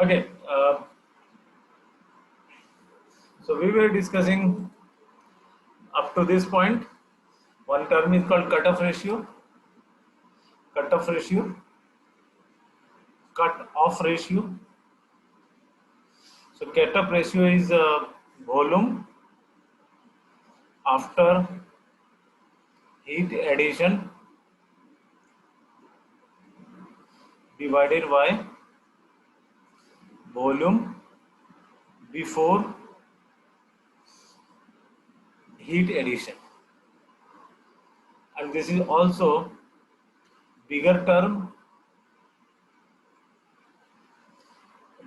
Okay, so we were discussing up to this point. One term is called cutoff ratio, cutoff ratio, cut off ratio. So cutoff ratio is volume after heat addition divided by volume before heat addition, and this is also bigger term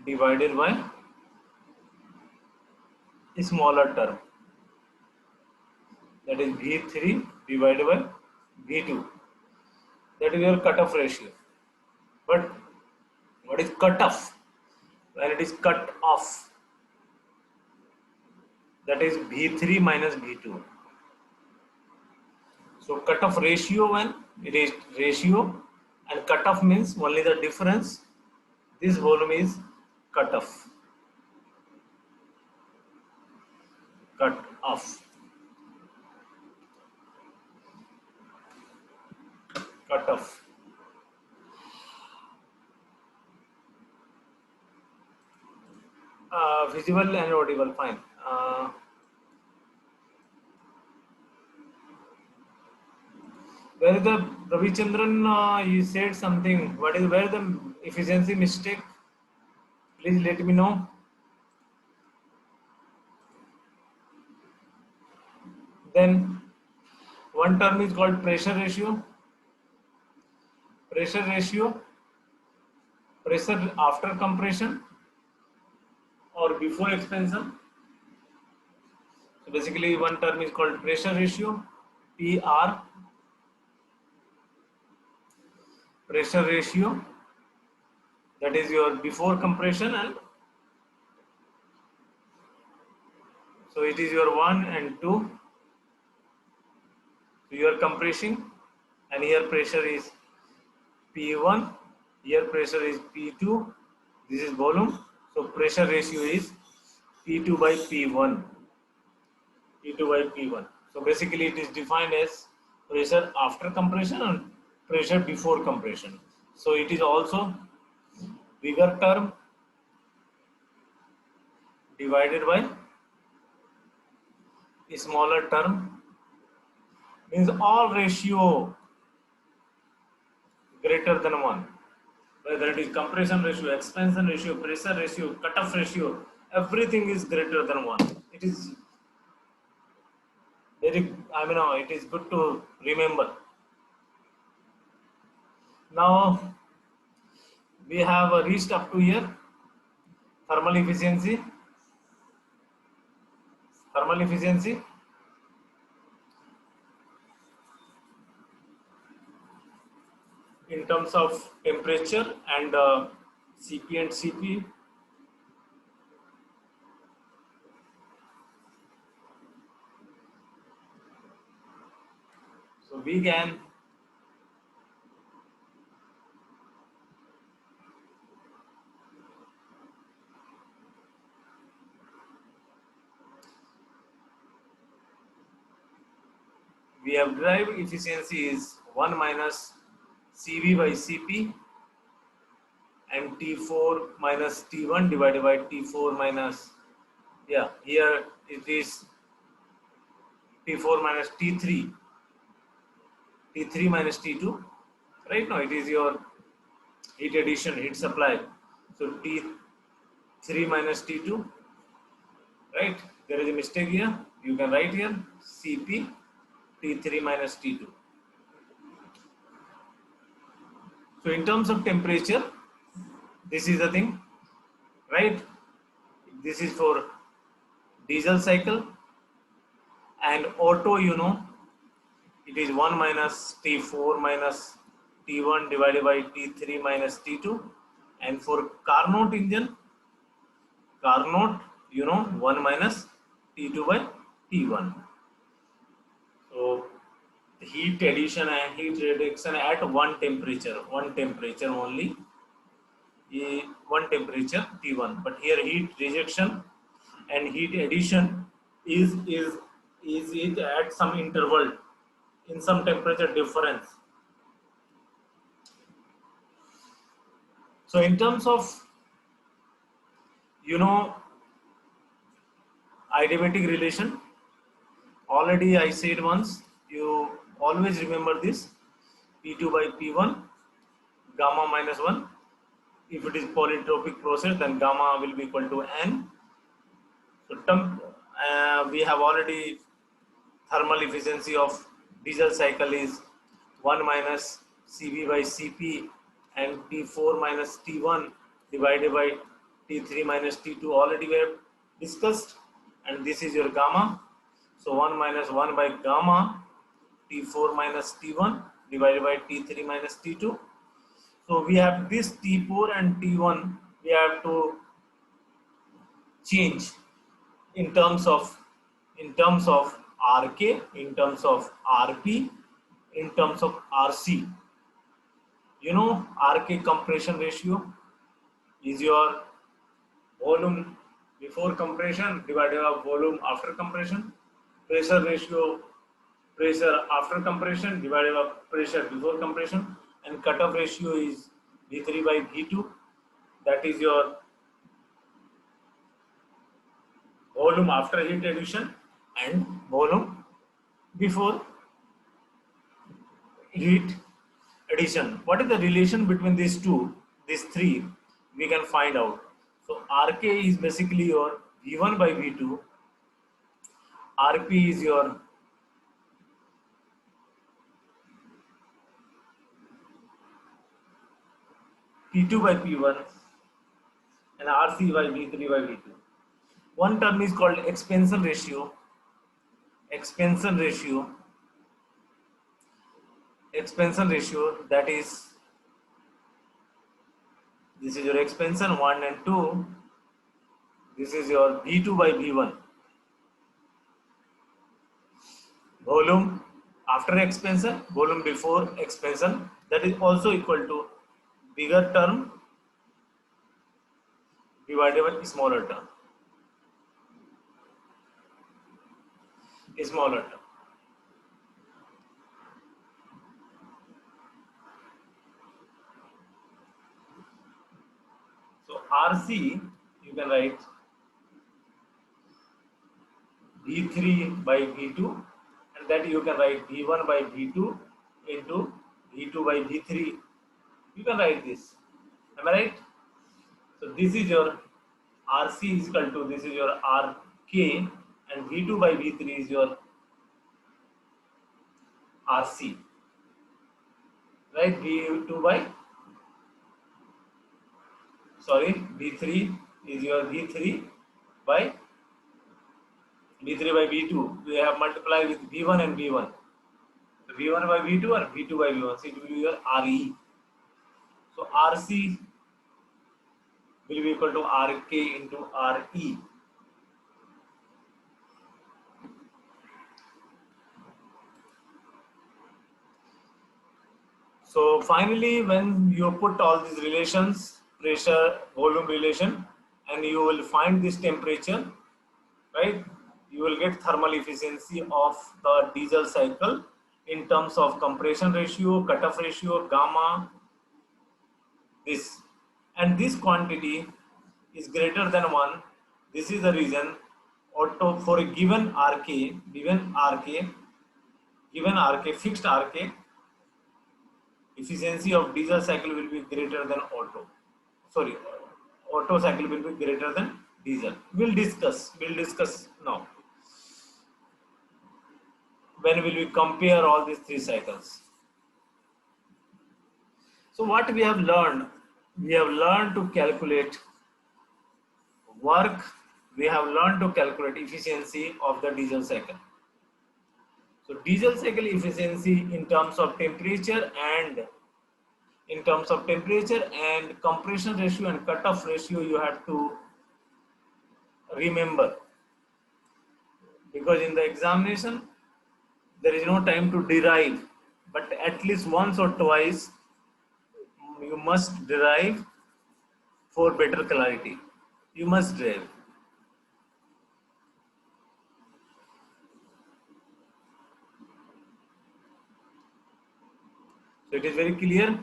divided by a smaller term, that is V3 divided by V2. That is your cutoff ratio. But what is cutoff? When it is cut off, that is V3 minus V2. So cutoff ratio, when it is ratio, and cutoff means only the difference. This volume is cutoff. Cut off. Cutoff. Visible and audible, fine. Where is the Ravichandran? You said something. What is where the efficiency mistake? Please let me know. Then one term is called pressure ratio. Pressure ratio, pressure after compression or before expansion. So basically one term is called pressure ratio, PR, pressure ratio, that is your before compression, and so it is your 1 and 2. So you are compressing, and here pressure is P1, here pressure is P2, this is volume. So pressure ratio is P2 by P1. P2 by P1. So basically it is defined as pressure after compression and pressure before compression. So it is also bigger term divided by a smaller term, means all ratio greater than 1. Whether it is compression ratio, expansion ratio, pressure ratio, cutoff ratio, everything is greater than 1. It is very, it is good to remember. Now we have reached up to here. Thermal efficiency. Thermal efficiency. In terms of temperature and Cp and Cp. So we can we have derived efficiency is 1 minus Cv by Cp and T4 minus T1 divided by T4 minus, here it is T4 minus T3, T3 minus T2, right? Now it is your heat addition, heat supply. So T3 minus T2, right? There is a mistake here. You can write here Cp T3 minus T2. So in terms of temperature, this is the thing, right? This is for diesel cycle, and auto, it is 1 minus T4 minus T1 divided by T3 minus T2. And for Carnot engine, Carnot, 1 minus T2 by T1. So heat addition and heat reduction at one temperature only one temperature T1, but here heat rejection and heat addition is it at some interval in some temperature difference. So in terms of adiabatic relation, already I said once, you always remember this, P2 by P1 gamma minus 1. If it is polytropic process, then gamma will be equal to N. So we have already thermal efficiency of diesel cycle is 1 minus Cv by Cp and T4 minus T1 divided by T3 minus T2 already we have discussed, and this is your gamma. So 1 minus 1 by gamma T4 minus T1 divided by T3 minus T2. So we have this T4 and T1 we have to change in terms of RK, in terms of RP, in terms of RC. RK compression ratio is your volume before compression divided by volume after compression. Pressure ratio, pressure after compression divided by pressure before compression. And cutoff ratio is V3 by V2. That is your volume after heat addition and volume before heat addition. What is the relation between these three? We can find out. So RK is basically your V1 by V2. RP is your P2 by P1 and RC by V3 by V2. One term is called expansion ratio. Expansion ratio, that is, this is your expansion 1 and 2. This is your V2 by V1. Volume after expansion, volume before expansion, that is also equal to bigger term divided by smaller term. So RC, you can write V3 by V2, and that you can write V1 by V2 into V2 by V3. You can write this. Am I right? So this is your RC is equal to, this is your RK, and V2 by V3 is your RC. Right? V3 is your V3 by V2. We have multiplied with V1 and V1. So V1 by V2 or V2 by V1. So it will be your RE. So RC will be equal to RK into RE. So finally, when you put all these relations, pressure, volume relation, and you will find this temperature, right? You will get thermal efficiency of the diesel cycle in terms of compression ratio, cutoff ratio, gamma, this. And this quantity is greater than 1. This is the reason auto for a given RK, fixed RK, efficiency of diesel cycle will be greater than auto. Auto cycle will be greater than diesel. We'll discuss now. When will we compare all these three cycles? So what we have learned? We have learned to calculate work. We have learned to calculate efficiency of the diesel cycle. So diesel cycle efficiency in terms of temperature and compression ratio and cutoff ratio you have to remember, because in the examination there is no time to derive, but at least once or twice you must derive for better clarity. You must drive. So it is very clear.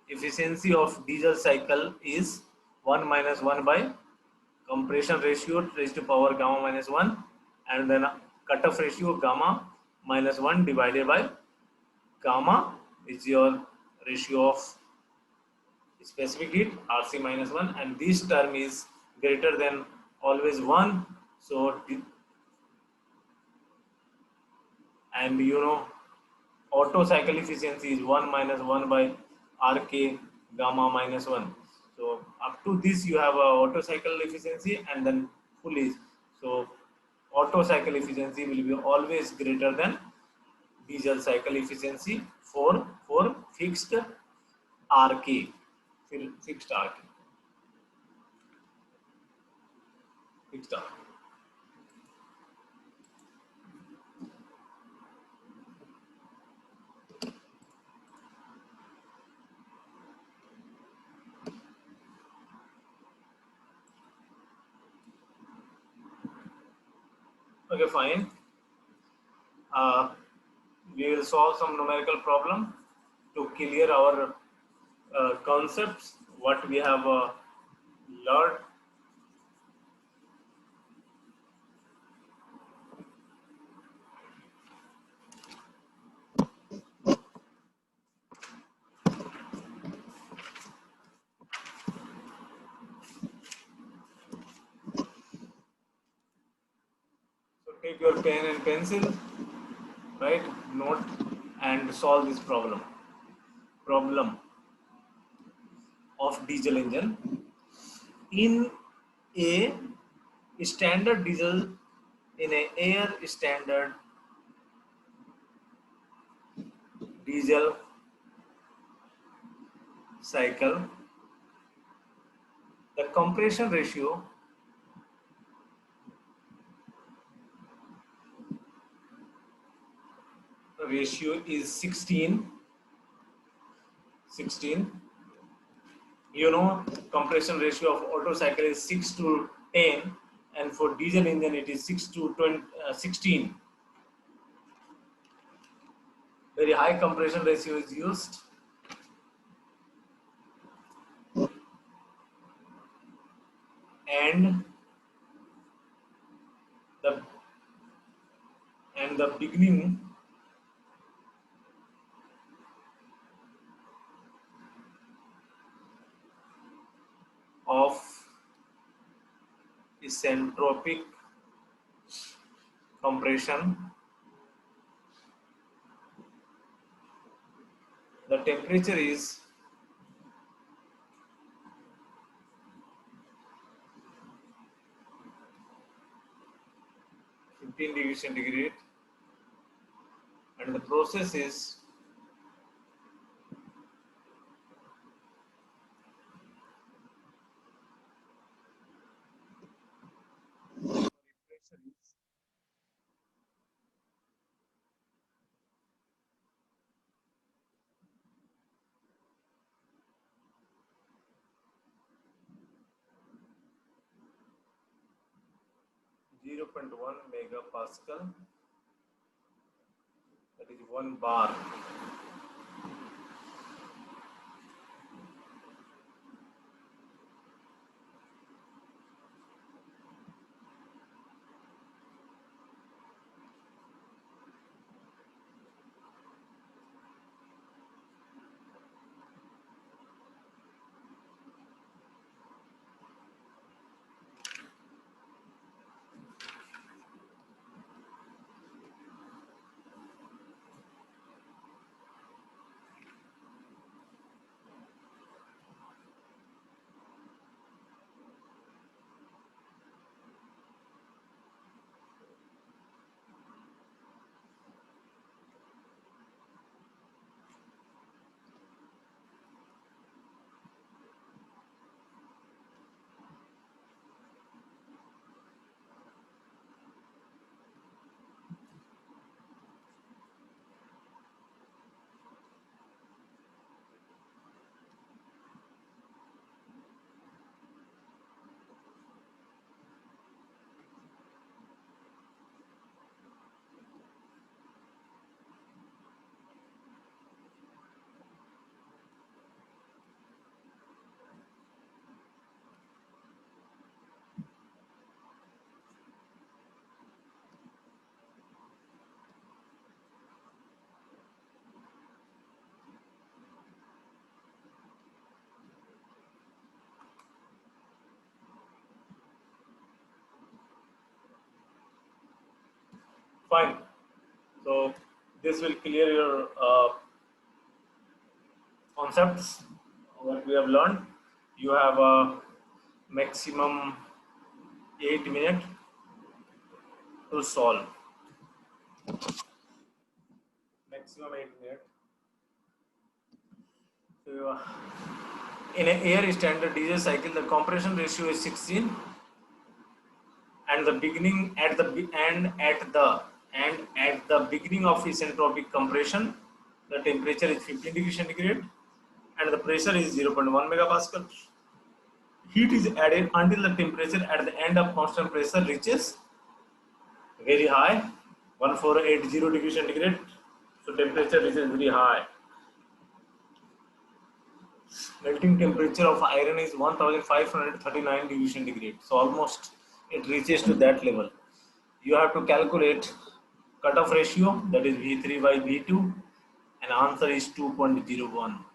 Efficiency of diesel cycle is 1 minus 1 by compression ratio raised to power gamma minus 1, and then cutoff ratio gamma minus 1 divided by gamma is your ratio of specific heat RC minus 1, and this term is greater than always 1. So and Otto cycle efficiency is 1 minus 1 by RK gamma minus 1. So up to this you have a Otto cycle efficiency, and then fully. So Otto cycle efficiency will be always greater than diesel cycle efficiency for fixed RK. Fixed RK. Fixed RK. Okay, fine. We will solve some numerical problem to clear our concepts, what we have learned. So take your pen and pencil, right? Note and solve this problem. Problem of diesel engine. In a standard diesel, in a air standard diesel cycle, the compression ratio is 16. Compression ratio of Otto cycle is 6 to 10, and for diesel engine it is 6 to 20, 16. Very high compression ratio is used. And the beginning of isentropic compression, the temperature is 15 degrees centigrade, and the process is pressure is 0.1 megapascal, that is 1 bar. Fine. So this will clear your concepts. What we have learned. You have a maximum 8 minutes to solve. Maximum 8 minutes. So in an air standard diesel cycle, the compression ratio is 16, and the beginning at the beginning of isentropic compression, the temperature is 15 degrees centigrade, and the pressure is 0.1 megapascal. Heat is added until the temperature at the end of constant pressure reaches very high, 1480 degrees centigrade. So temperature reaches very high. Melting temperature of iron is 1539 degrees centigrade. So almost it reaches to that level. You have to calculate cutoff ratio, that is V3 by V2, and answer is 2.01.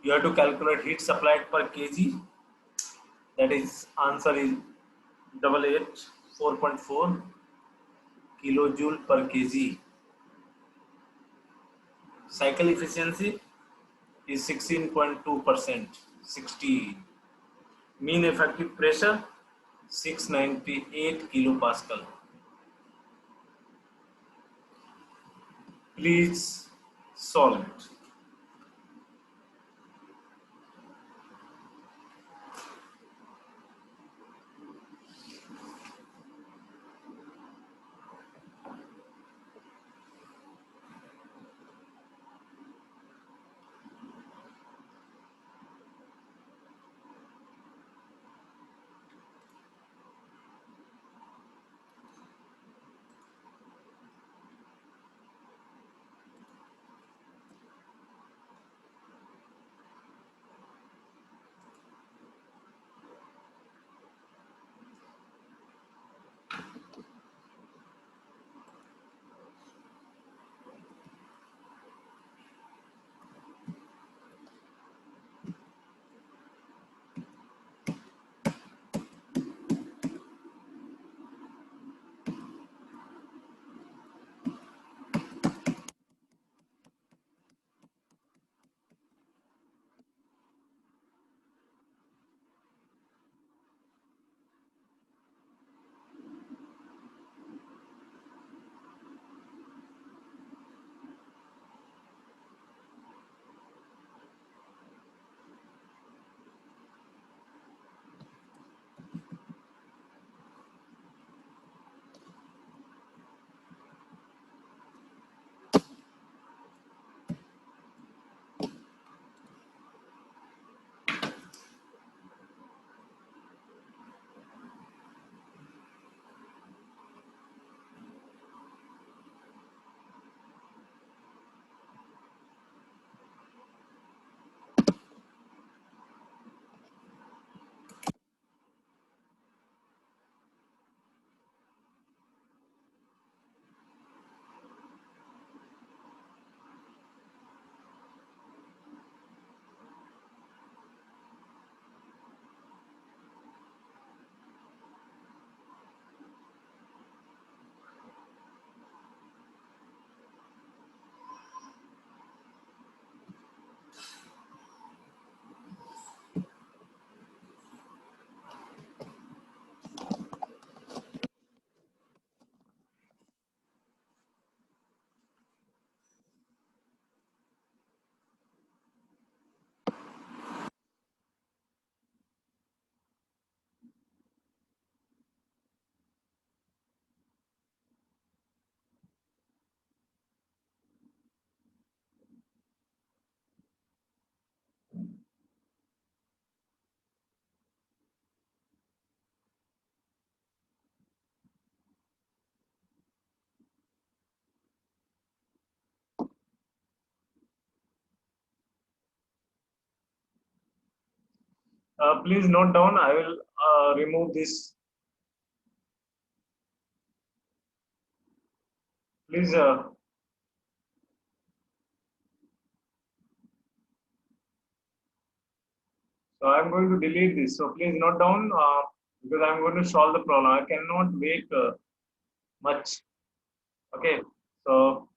You have to calculate heat supplied per kg, that is answer is 4.4 kilojoule per kg. Cycle efficiency is 16.2%, 16. Mean effective pressure 698 kilopascal. Please solve it. Please note down. I will remove this. Please. So I am going to delete this. So please note down. because I'm going to solve the problem. I cannot wait much. Okay, so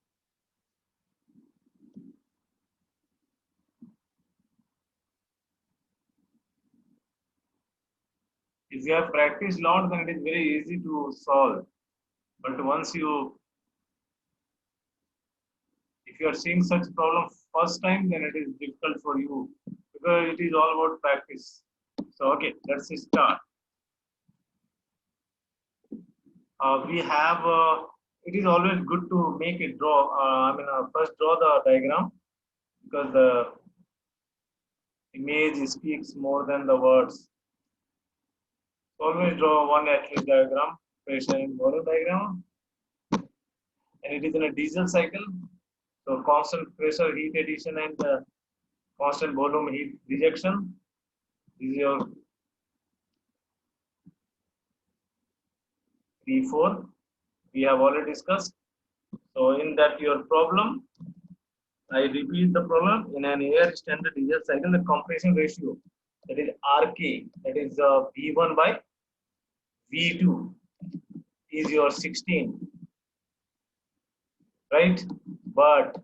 if you have practiced a lot, then it is very easy to solve. But once if you are seeing such problem first time, then it is difficult for you because it is all about practice. So okay, let's start. We have. It is always good to make a draw. First draw the diagram because the image speaks more than the words. Always draw one at least diagram, pressure and volume diagram, and it is in a diesel cycle. So constant pressure, heat addition, and constant volume, heat rejection. This is your P4. We have already discussed. So in that your problem, I repeat the problem in an air standard diesel cycle, the compression ratio that is RK, that is V1 by V2 is your 16, right? But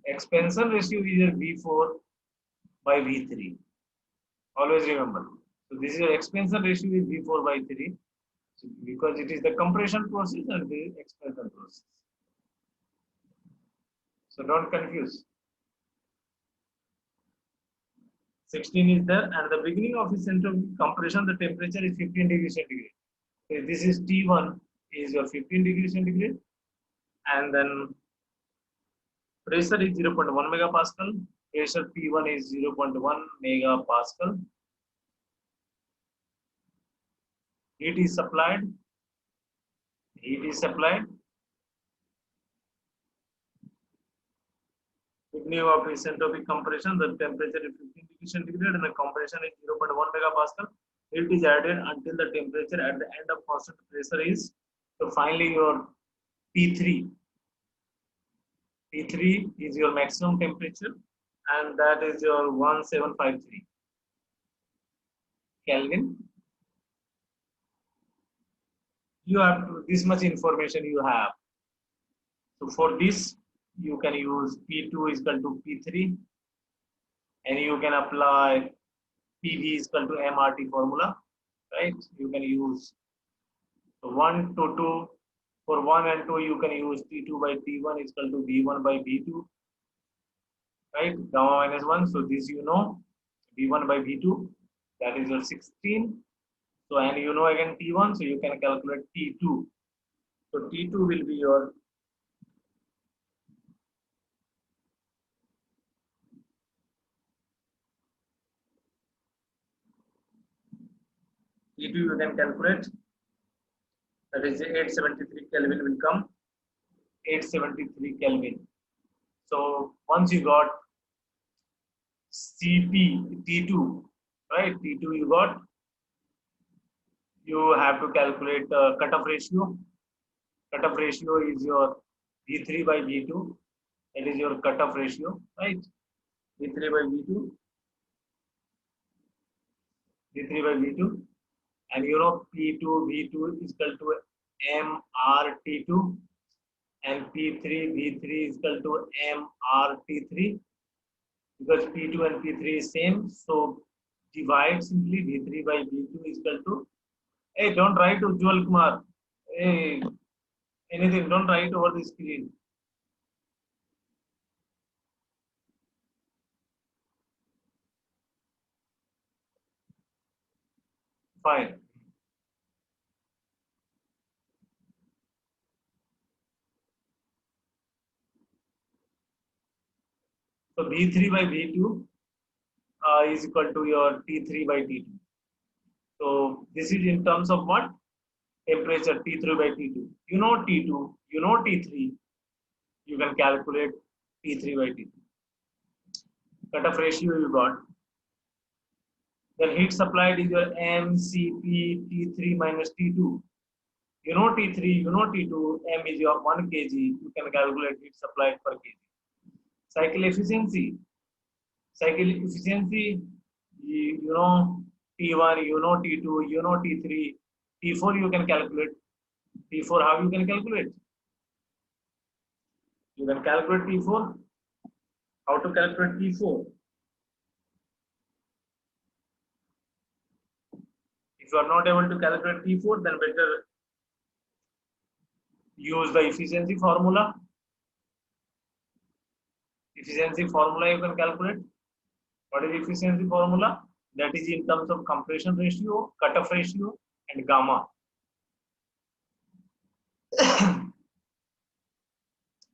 expansion ratio is your V4 by V3. Always remember. So this is your expansion ratio is V4 by 3 because it is the compression process and the expansion process. So don't confuse. 16 is there, and the beginning of the center of compression, the temperature is 15 degrees centigrade. So this is T1 is your 15 degrees centigrade, and then pressure is 0.1 megapascal. Pressure P1 is 0.1 megapascal. Heat is supplied. Heat is supplied. Beginning of isentropic compression, the temperature is 15 degrees centigrade and the compression is 0.1 megapascal. Heat is added until the temperature at the end of constant pressure is, so finally your P3. P3 is your maximum temperature and that is your 1753 Kelvin. You have to, this much information you have. So for this, you can use P2 is equal to P3 and you can apply PV is equal to MRT formula, right? You can use 1 to 2. For 1 and 2, you can use T2 by T1 is equal to V1 by V2, right? Gamma minus 1. So this you know, V1 by V2, that is your 16. So and you know again T1, so you can calculate T2. So T2 will be your T2 you can calculate, that is 873 Kelvin will come, 873 Kelvin. So once you got CP T2, right? T2 you got, you have to calculate cutoff ratio. Cutoff ratio is your V3 by V2. That is your cutoff ratio, right? V3 by V2. V3 by V2. And you know P2 V2 is equal to MRT2 and P3 V3 is equal to MRT3 because P2 and P3 is same. So divide simply V3 by V2 is equal to, hey, don't write Ujjwal Kumar. Hey, anything, don't write over the screen. Fine. So V3 by V2 is equal to your T3 by T2. So this is in terms of what? Temperature T3 by T2. You know T2, you know T3. You can calculate T3 by T2. Cutoff ratio you got. Then heat supplied is your MCP T3 minus T2. You know T3, you know T2, M is your 1 kg. You can calculate heat supplied per kg. Cycle efficiency. Cycle efficiency, you know T1, you know T2, you know T3, T4 you can calculate. T4, how you can calculate? You can calculate T4. How to calculate T4? If you are not able to calculate T4, then better use the efficiency formula. Efficiency formula you can calculate. What is efficiency formula? That is in terms of compression ratio, cutoff ratio, and gamma.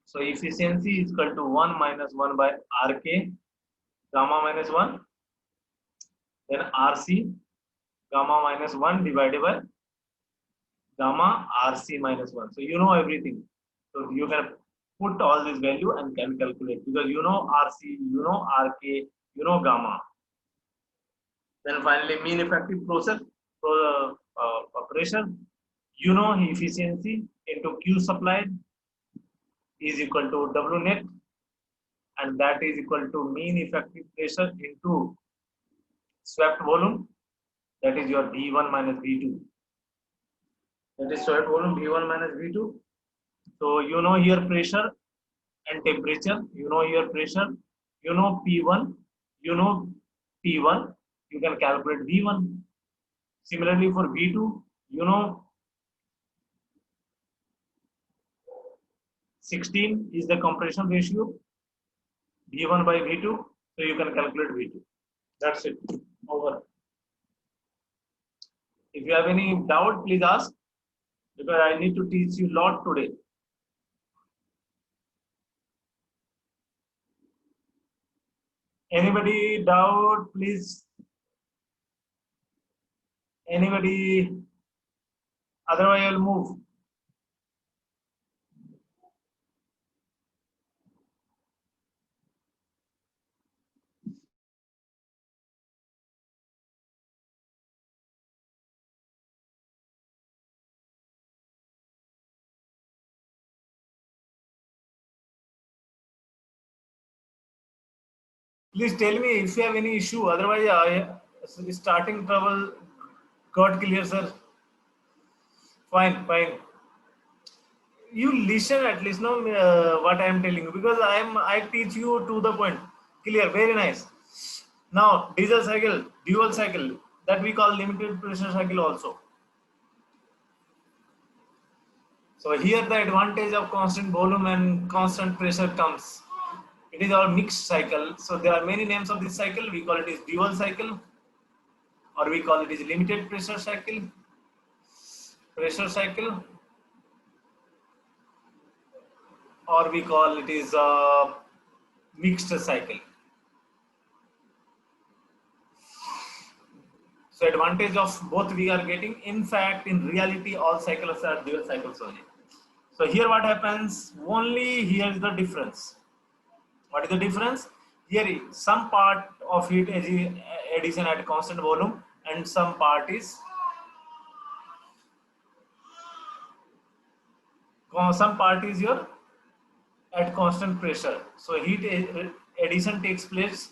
So efficiency is equal to 1 minus 1 by Rk, gamma minus 1, then Rc, gamma minus 1 divided by gamma Rc minus 1. So you know everything. So you can put all this value and can calculate because you know Rc, you know Rk, you know gamma. Then finally mean effective process pressure. You know efficiency into Q supplied is equal to W net, and that is equal to mean effective pressure into swept volume, that is your V1 minus V2. That is swept volume V1 minus V2. So you know here pressure and temperature, you know here pressure, you know P1, you know P1, you can calculate V1. Similarly for V2, you know 16 is the compression ratio, V1 by V2, so you can calculate V2. That's it. Over. If you have any doubt, please ask because I need to teach you a lot today. Anybody doubt, please? Anybody? Otherwise, I'll move. Please tell me if you have any issue. Otherwise, starting trouble got clear, sir. Fine, fine. You listen at least, no, what I am telling you because I teach you to the point. Clear, very nice. Now, diesel cycle, dual cycle, that we call limited pressure cycle also. So here the advantage of constant volume and constant pressure comes. It is our mixed cycle. So there are many names of this cycle. We call it is dual cycle, or we call it is limited pressure cycle, or we call it is a mixed cycle. So advantage of both we are getting. In fact, in reality, all cycles are dual cycles only. So here what happens? Only here is the difference. What is the difference? Here some part of heat addition at constant volume and some part is your at constant pressure. So heat addition takes place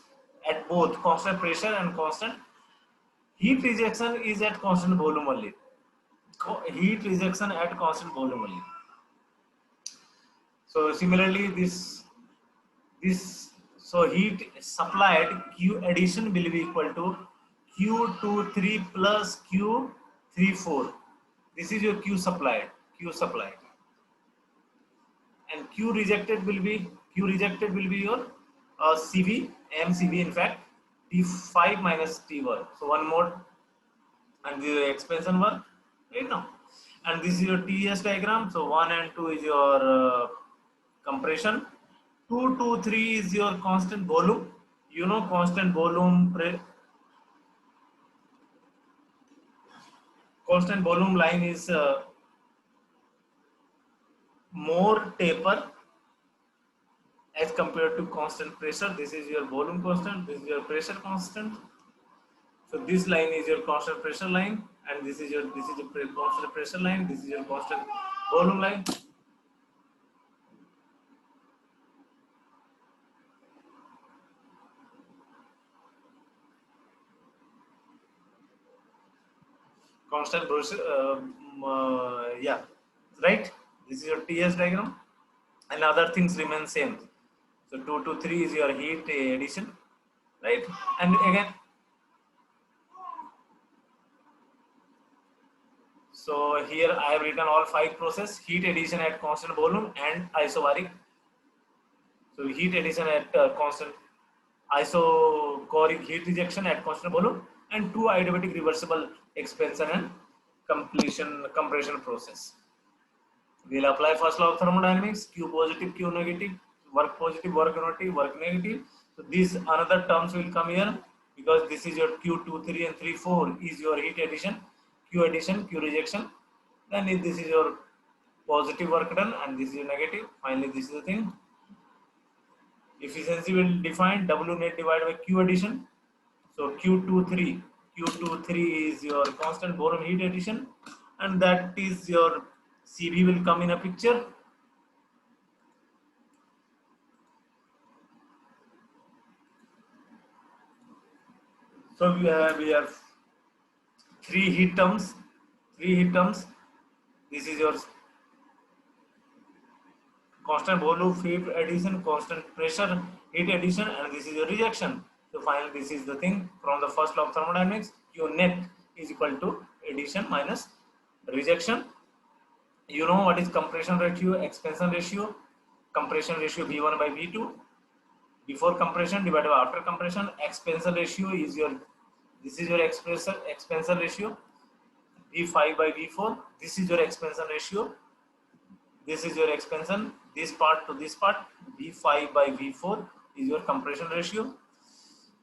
at both constant pressure and constant. Heat rejection is at constant volume only. Heat rejection at constant volume only. So similarly, this so heat supplied Q addition will be equal to Q23 plus Q34. This is your Q supplied, and Q rejected will be your CV, MCV in fact, T5 minus T1. So one more, and the expansion work right now. And this is your TS diagram. So 1 and 2 is your compression. 2 to 3 is your constant volume. You know constant volume line is more taper as compared to constant pressure. This is your volume constant, this is your pressure constant. So this line is your constant pressure line, and this is your constant pressure line, this is your constant volume line. constant process, yeah, right. This is your TS diagram, and other things remain same. So 2 to 3 is your heat addition, right? And again, so here I have written all 5 process: heat addition at constant volume and isobaric. So heat addition at constant isochoric heat rejection at constant volume, and 2 adiabatic reversible expansion and compression process. We'll apply first law of thermodynamics: Q positive, Q negative, work positive, work negative, work negative. So these another terms will come here because this is your Q2, 3 and 3, 4 is your heat addition, Q rejection. Then if this is your positive work done and this is your negative. Finally, this is the thing. Efficiency will define W net divided by Q addition. So Q23 is your constant boron heat addition, and that is your CV will come in a picture. So we have three heat terms. This is your constant volume heat addition, constant pressure heat addition, and this is your rejection. So finally, this is the thing from the first law of thermodynamics: Q net is equal to addition minus rejection. You know what is compression ratio, expansion ratio? Compression ratio V1 by V2 before compression divided by after compression. Expansion ratio is your, this is your expansion ratio, V5 by V4. This is your expansion ratio. This is your expansion, this part to this part, V5 by V4 is your compression ratio,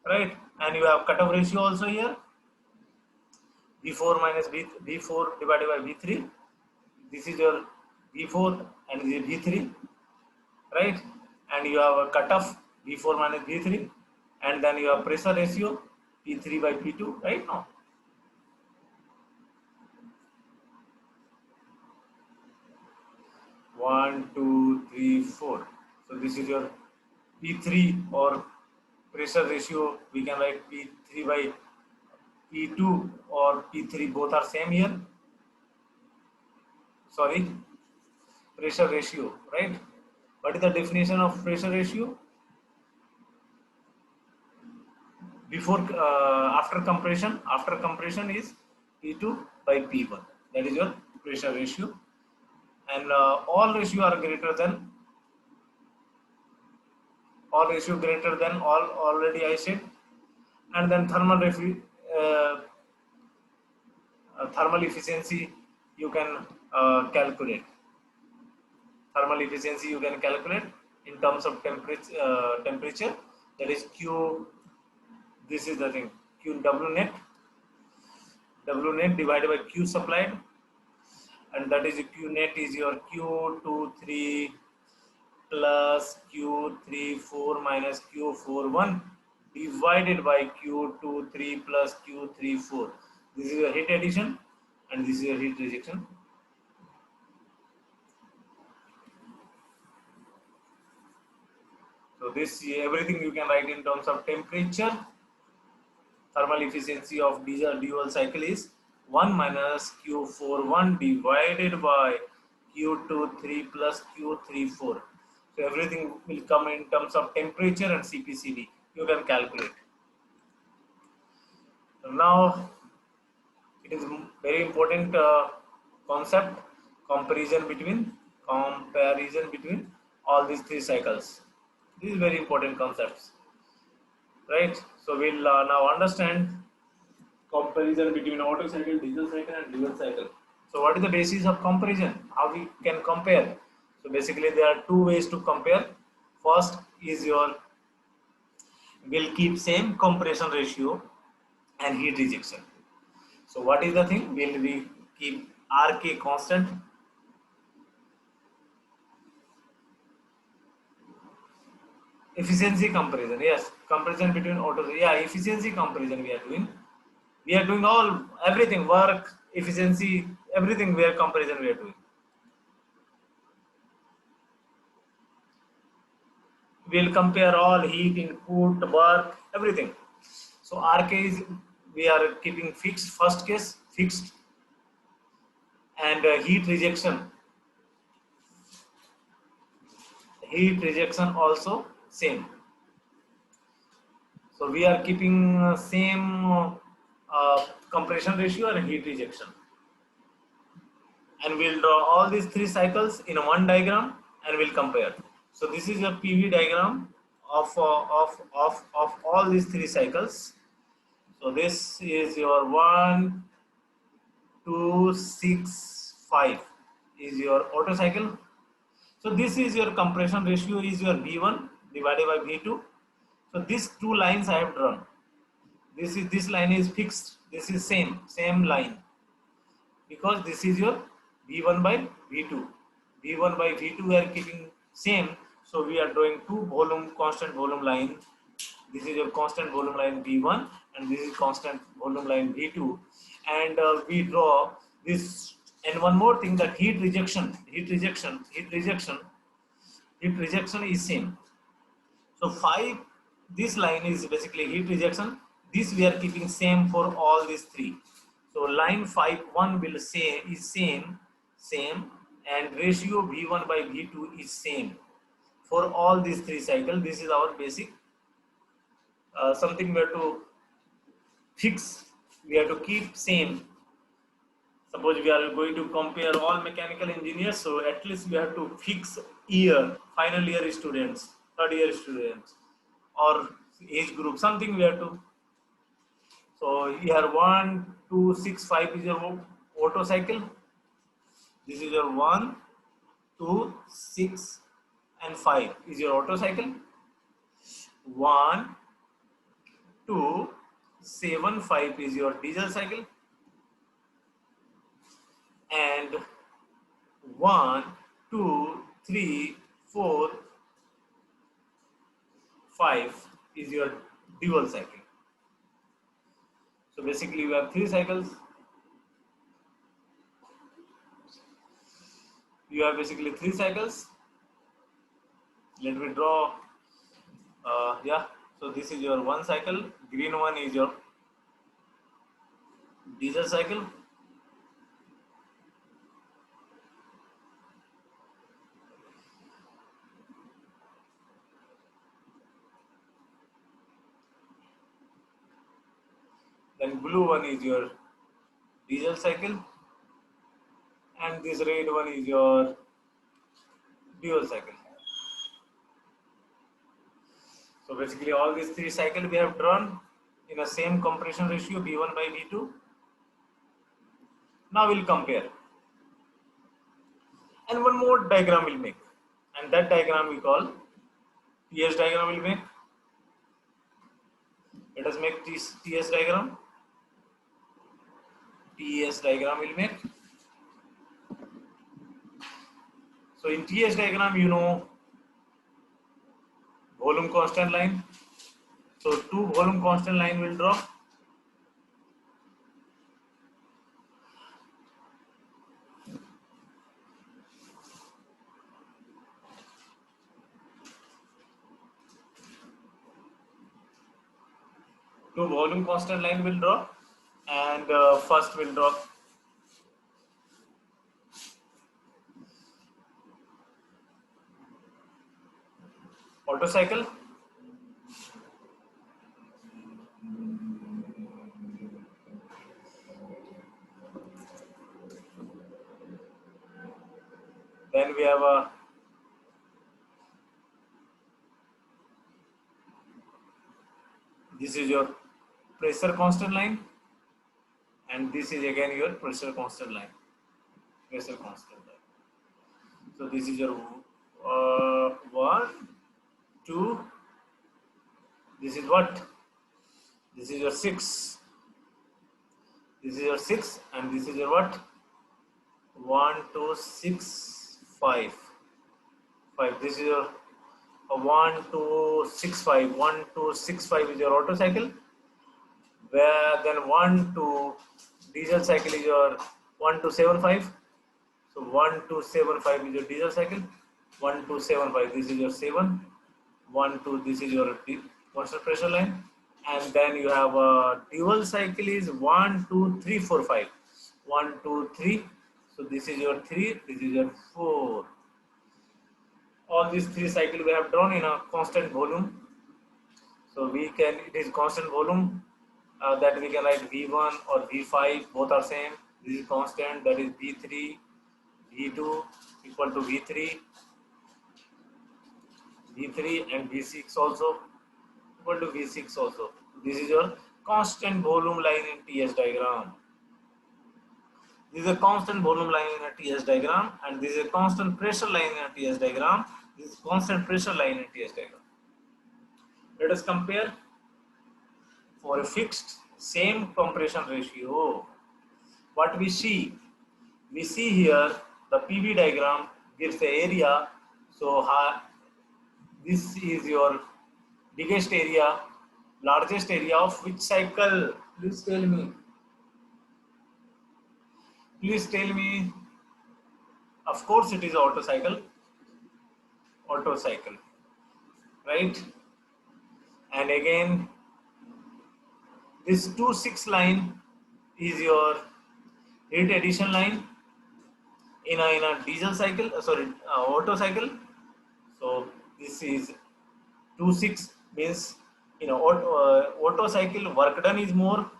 right? And you have cutoff ratio also here, V4 minus V4 divided by V3. This is your V4 and this is V3, right? And you have a cutoff V4 minus V3, and then you have pressure ratio P3 by P2, right? Now 1, 2, 3, 4. So this is your P3 or pressure ratio. We can write P3 by P2 or P3, both are same here. Sorry, pressure ratio, right? What is the definition of pressure ratio? Before, after compression is P2 by P1. That is your pressure ratio, and all ratio greater than all already I said. And then thermal efficiency you can calculate. Thermal efficiency you can calculate in terms of temperature. That is Q. This is the thing, Q W net divided by Q supplied, and that is Q net is your Q23 plus Q34 minus Q41 divided by Q23 plus Q34. This is your heat addition and this is your heat rejection. So this everything you can write in terms of temperature. Thermal efficiency of dual cycle is 1 minus Q41 divided by Q23 plus Q34. So everything will come in terms of temperature and CPCV. You can calculate. Now it is very important concept, comparison between all these three cycles. These are very important concepts, right? So we'll now understand comparison between Otto cycle, diesel cycle, and dual cycle. So what is the basis of comparison? How we can compare? So basically there are two ways to compare. First is your, will keep same compression ratio and heat rejection. So what is the thing? Will we keep RK constant? Efficiency comparison, yes, comparison between Otto, yeah, efficiency comparison we are doing. We are doing everything, work, efficiency, everything we are comparison we are doing. We'll compare all heat, input, work, everything. So RK is, we are keeping fixed, first case fixed, and heat rejection also same. So we are keeping same compression ratio and heat rejection, and we'll draw all these three cycles in one diagram and we'll compare. So this is your PV diagram of all these three cycles. So this is your 1, 2, 6, 5 is your Otto cycle. So this is your compression ratio is your V1 divided by V2. So these two lines I have drawn. This line is fixed. This is same line, because this is your V1 by V2. V1 by V2 we are keeping same. So we are drawing two constant volume line. This is your constant volume line V1 and this is constant volume line V2, and we draw this. And one more thing, that heat rejection is same. So 5, this line is basically heat rejection. This we are keeping same for all these three. So line 5 1 will say is same, and ratio V1 by V2 is same for all these three cycles. This is our basic something we have to fix. We have to keep same. Suppose we are going to compare all mechanical engineers, so at least we have to fix year, final year students, third year students, or age group, something we have to. So here 1, 2, 6, 5 is your Otto cycle. This is your 1, 2, 6 and 5 is your Otto cycle. 1, 2, 7, 5 is your diesel cycle. And 1, 2, 3, 4, 5 is your dual cycle. So basically we have three cycles. You have basically three cycles. Let me draw. Yeah. So this is your one cycle. Green one is your diesel cycle. Then blue one is your diesel cycle, and this red one is your dual cycle. So basically all these three cycles we have drawn in a same compression ratio V1 by V2. Now we'll compare. And one more diagram we'll make, and that diagram we call TS diagram we'll make. Let us make this TS diagram. TS diagram we'll make. So in TS diagram, you know volume constant line. So two volume constant line will draw. Two volume constant line will draw, and first will draw Otto cycle. Then we have a this is your pressure constant line, and this is again your pressure constant line. So this is your 1, 2. This is what? This is your 6. This is your 6, and this is your what? 1, 2, 6, 5. 5. This is your 1, 2, 6, 5. 1, 2, 6, 5 is your Otto cycle. Where then 1, 2 diesel cycle is your 1, 2, 7, 5. So 1, 2, 7, 5 is your diesel cycle. 1, 2, 7, 5. This is your 7. 1, 2. This is your constant pressure line. And then you have a dual cycle is 1, 2, 3, 4, 5. 1, 2, 3. So this is your 3, this is your 4. All these 3 cycles we have drawn in a constant volume. So we can, it is constant volume that we can write V1 or V5, both are same. This is constant, that is V3, V2 equal to V3, V3 and V6 also equal to V6 also. This is your constant volume line in TS diagram. This is a constant volume line in a TS diagram, and this is a constant pressure line in a TS diagram. This is constant pressure line in TS diagram. Let us compare for a fixed same compression ratio. What we see here the PV diagram gives the area. So this is your biggest area, largest area of which cycle? Please tell me. Please tell me. Of course, it is Otto cycle. Otto cycle, right? And again, this 2-6 line is your heat addition line in a diesel cycle. Otto cycle. So this is 2-6 means Otto cycle work done is more,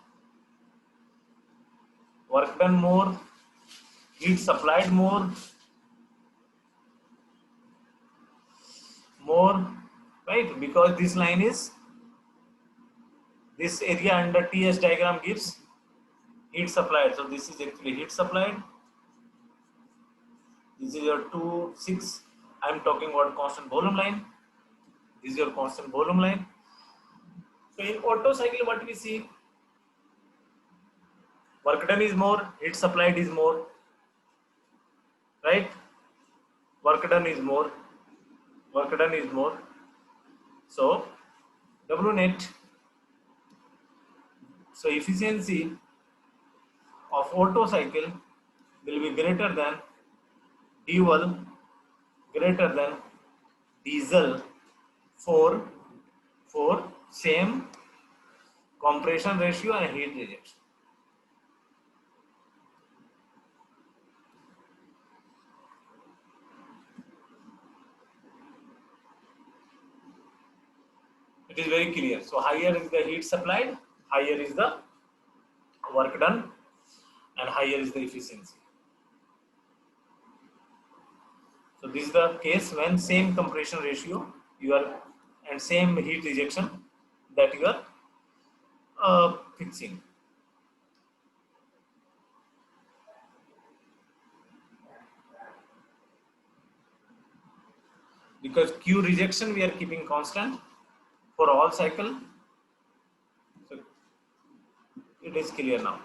heat supplied more, right? Because this line is, this area under TS diagram gives heat supplied. So this is actually heat supplied. This is your 2-6. I am talking about constant volume line. This is your constant volume line. So in Otto cycle, what we see? Work done is more, heat supplied is more, right? Work done is more. So W net. So efficiency of Otto cycle will be greater than dual, greater than diesel for same compression ratio and heat rejection. It is very clear. So higher is the heat supplied, higher is the work done, and higher is the efficiency. So this is the case when same compression ratio you are and same heat rejection that you are fixing. Because Q rejection we are keeping constant for all cycle. So it is clear now.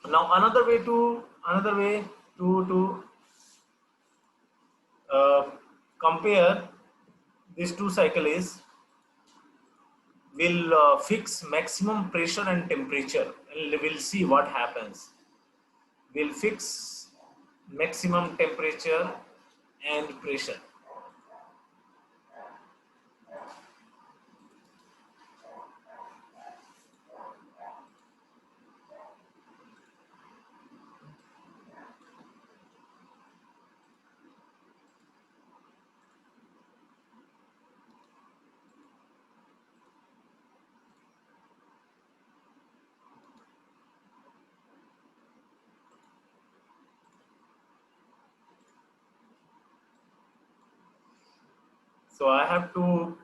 Now another way to compare these two cycle is, we'll fix maximum pressure and temperature and we'll see what happens. We'll fix maximum temperature and pressure. So I have to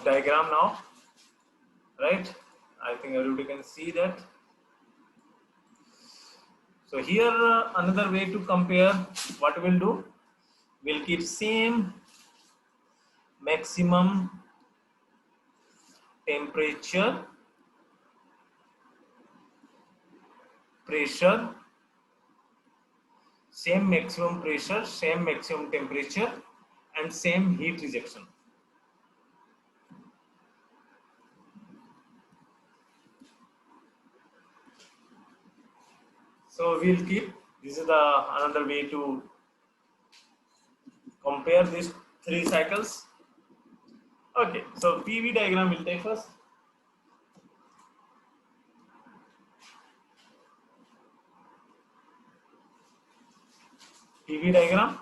diagram now, right? I think everybody can see that. So here another way to compare, what we'll do, we'll keep same maximum temperature, pressure, same maximum pressure, same maximum temperature, and same heat rejection. So we'll keep, this is the another way to compare these three cycles. Okay, so PV diagram will take first. PV diagram.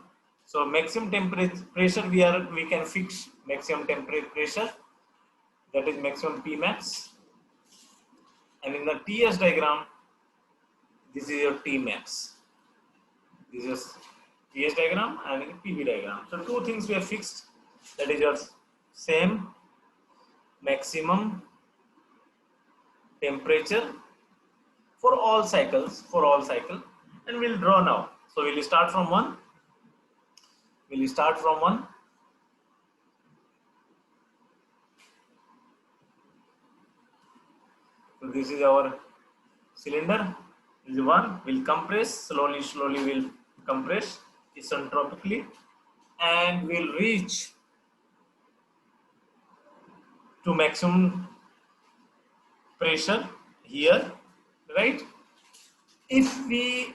So maximum temperature pressure we can fix maximum temperature pressure, that is maximum Pmax, and in the TS diagram this is your Tmax. This is TS diagram and PV diagram. So two things we have fixed, that is your same maximum temperature for all cycles, and we'll draw now. So we'll start from one. So this is our cylinder. This is one. We'll compress slowly. We'll compress isentropically, and we'll reach to maximum pressure here, right? If we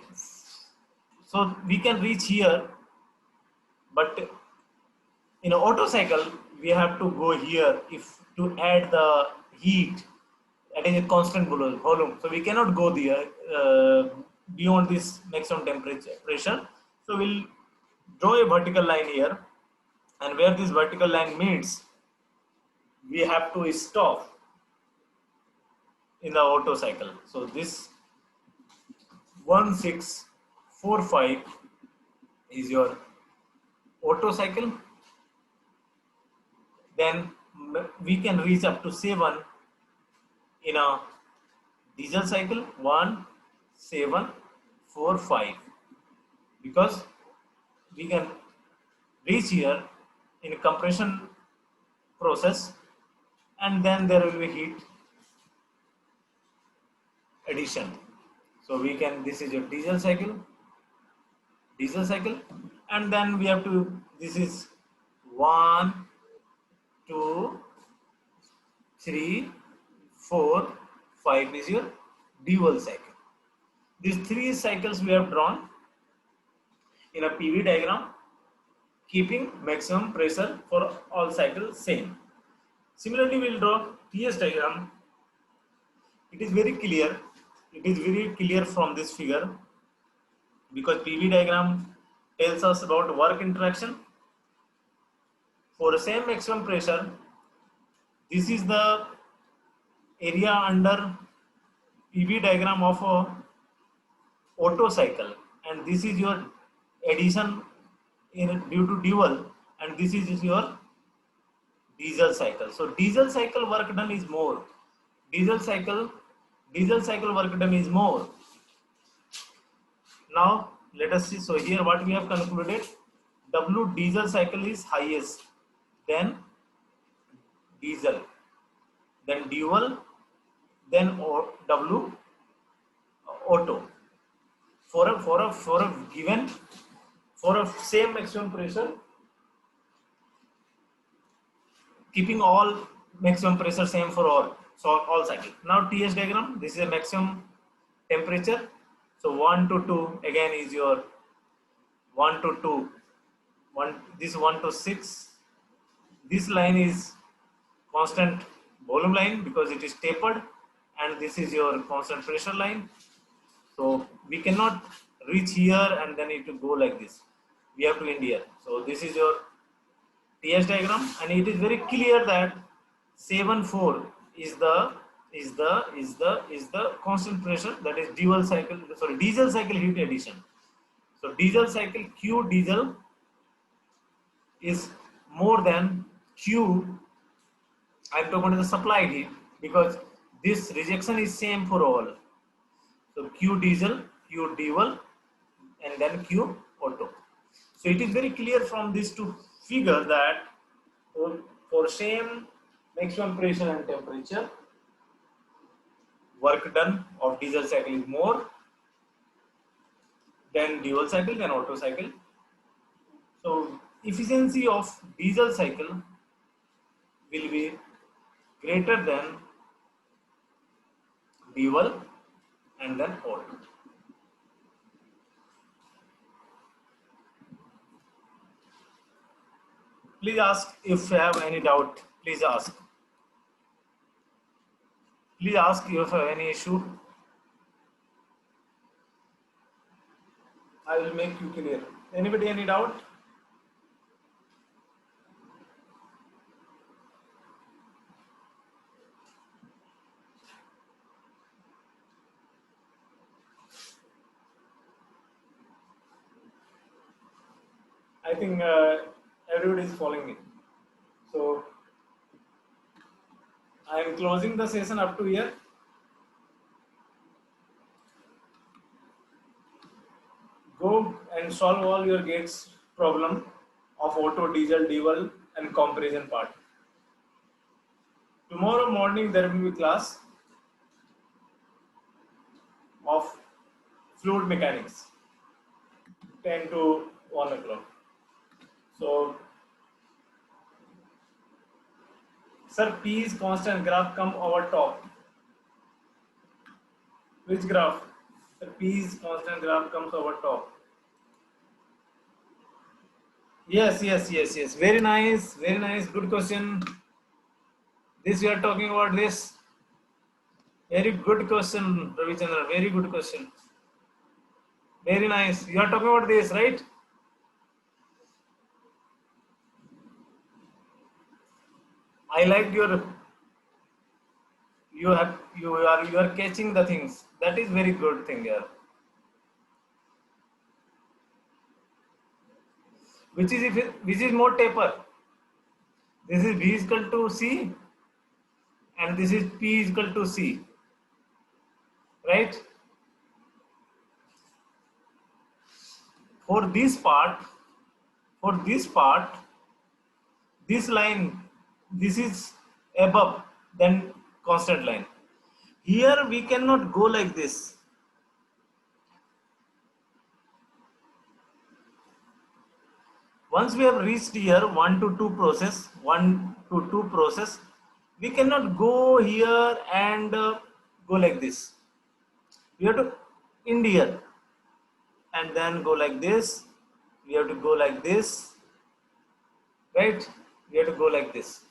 so we can reach here, but in an Otto cycle we have to go here if to add the heat, that is a constant volume. So we cannot go there beyond this maximum temperature pressure. So we'll draw a vertical line here, and where this vertical line meets, we have to stop in the Otto cycle. So this 1645 is your Otto cycle. Then we can reach up to 7 in a diesel cycle, 1745, because we can reach here in a compression process, and then there will be heat addition. So we can, this is your diesel cycle, and then we have to, this is 1, 2, 3, 4, 5 is your dual cycle. These three cycles we have drawn in a PV diagram, keeping maximum pressure for all cycles same. Similarly, we will draw TS diagram. It is very clear. From this figure, because PV diagram tells us about work interaction. For the same maximum pressure, this is the area under PV diagram of a Otto cycle, and this is your addition due to dual, and this is your diesel cycle. So diesel cycle work done is more. Diesel cycle work done is more. Now let us see. So here what we have concluded, W diesel cycle is highest, then diesel, then dual, then W Otto. For a same maximum pressure, keeping all maximum pressure same for all. So all cycle. Now TS diagram, this is a maximum temperature. So 1 to 2 again is your 1 to 2, this 1 to 6. This line is constant volume line because it is tapered, and this is your constant pressure line. So we cannot reach here and then it will go like this. We have to end here. So this is your TS diagram, and it is very clear that 7,4 is the constant pressure, that is diesel cycle heat addition. So diesel cycle Q diesel is more than Q. I'm talking about the supplied heat because this rejection is same for all. So Q diesel, Q dual, and then Q Otto. So it is very clear from these two figures that for same maximum pressure and temperature, work done of diesel cycle is more than dual cycle, than Otto cycle. So efficiency of diesel cycle will be greater than dual and then Otto. Please ask if you have any doubt. Please ask. Please ask if you have any issue. I will make you clear. Anybody any doubt? I think everybody is following me. So I am closing the session up to here. Go and solve all your gates problem of auto, diesel, dual and comparison part. Tomorrow morning there will be class of fluid mechanics, 10 to 1 o'clock. So, sir, P is constant graph come over top. Which graph? Sir, P is constant graph comes over top. Yes. Very nice, very nice. Good question. This we are talking about this. Very good question, Ravichandra. Very good question. Very nice. You are talking about this, right? I liked your. You are catching the things. That is very good thing here. Which is more taper. This is V is equal to C, and this is P is equal to C, right? For this part, for this part, this line, this is above than constant line. Here we cannot go like this. Once we have reached here 1 to 2 process, 1 to 2 process, we cannot go here and go like this. We have to end here and then go like this. We have to go like this, right? We have to go like this.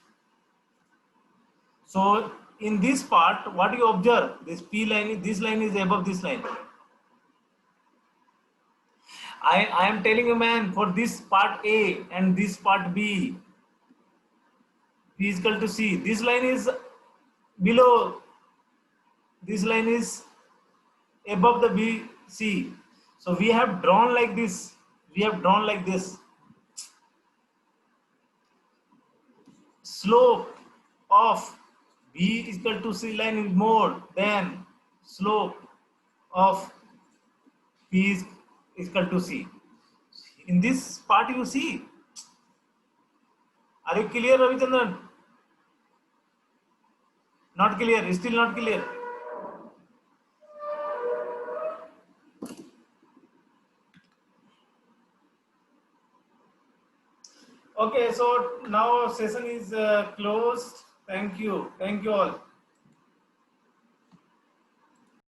So in this part, what you observe, this P line, this line is above this line. I am telling you, man, for this part A and this part B, P is equal to C. This line is below, this line is above the B, C. So we have drawn like this. We have drawn like this. Slope of B is equal to C line is more than slope of P is equal to C. In this part you see. Are you clear, Ravichandran? Not clear, still not clear. Okay, so now session is closed. Thank you all.